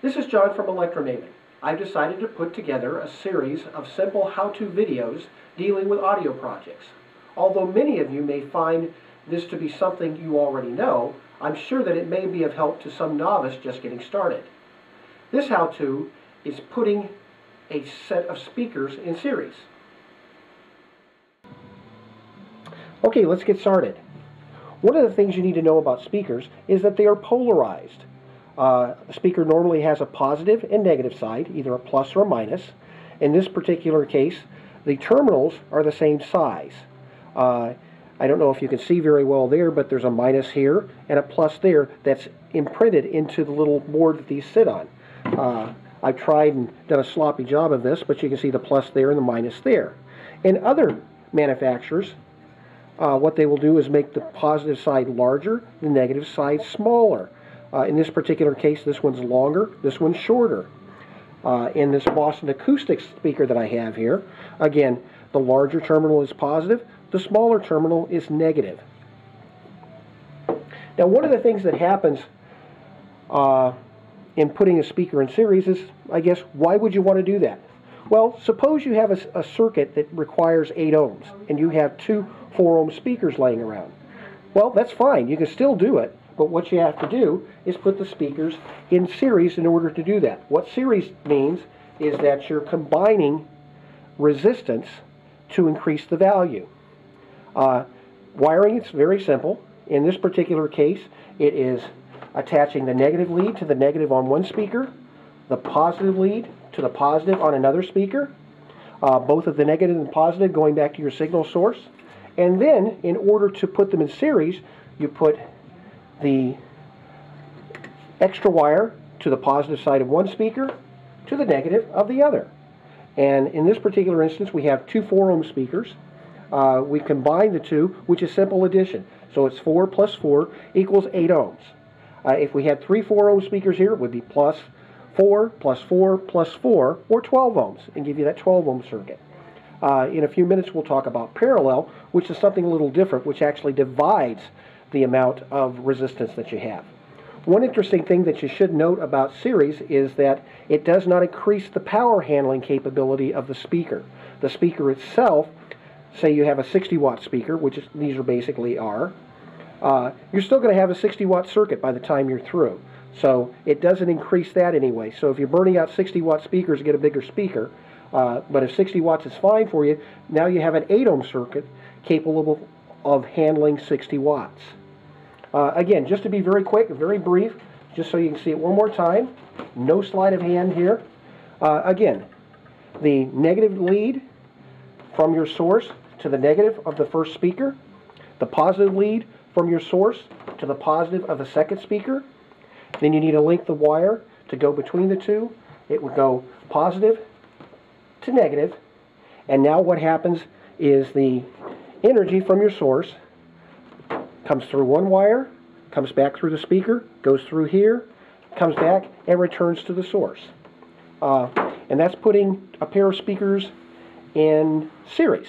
This is John from Electromaven. I've decided to put together a series of simple how-to videos dealing with audio projects. Although many of you may find this to be something you already know, I'm sure that it may be of help to some novice just getting started. This how-to is putting a set of speakers in series. Okay, let's get started. One of the things you need to know about speakers is that they are polarized. A speaker normally has a positive and negative side, either a plus or a minus. In this particular case, the terminals are the same size. I don't know if you can see very well there, but there's a minus here and a plus there that's imprinted into the little board that these sit on. I've tried and done a sloppy job of this, but you can see the plus there and the minus there. In other manufacturers, what they will do is make the positive side larger, the negative side smaller. In this particular case, this one's longer, this one's shorter. In this Boston Acoustics speaker that I have here, again, the larger terminal is positive, the smaller terminal is negative. Now, one of the things that happens in putting a speaker in series is, I guess, why would you want to do that? Well, suppose you have a circuit that requires 8 ohms, and you have two 4-ohm speakers laying around. Well, that's fine. You can still do it. But what you have to do is put the speakers in series in order to do that. What series means is that you're combining resistance to increase the value. Wiring is very simple. In this particular case, it is attaching the negative lead to the negative on one speaker, the positive lead to the positive on another speaker, both of the negative and positive going back to your signal source. And then, in order to put them in series, you put the extra wire to the positive side of one speaker to the negative of the other. And in this particular instance, we have two 4-ohm speakers. We combine the two, which is simple addition. So it's 4 plus 4 equals 8 ohms. If we had three 4-ohm speakers here, it would be plus 4 plus 4 plus 4, or 12 ohms, and give you that 12-ohm circuit. In a few minutes, we'll talk about parallel, which is something a little different, which actually divides the amount of resistance that you have. One interesting thing that you should note about series is that it does not increase the power handling capability of the speaker. The speaker itself, say you have a 60-watt speaker, which these are basically are, you're still going to have a 60-watt circuit by the time you're through. So it doesn't increase that anyway. So if you're burning out 60-watt speakers to get a bigger speaker, but if 60 watts is fine for you, now you have an 8-ohm circuit capable of handling 60 watts. Again, just to be very quick, very brief, just so you can see it one more time, no sleight of hand here. Again, the negative lead from your source to the negative of the first speaker, the positive lead from your source to the positive of the second speaker. Then you need to link the wire to go between the two. It would go positive to negative, and now what happens is the energy from your source comes through one wire, comes back through the speaker, goes through here, comes back, and returns to the source. And that's putting a pair of speakers in series.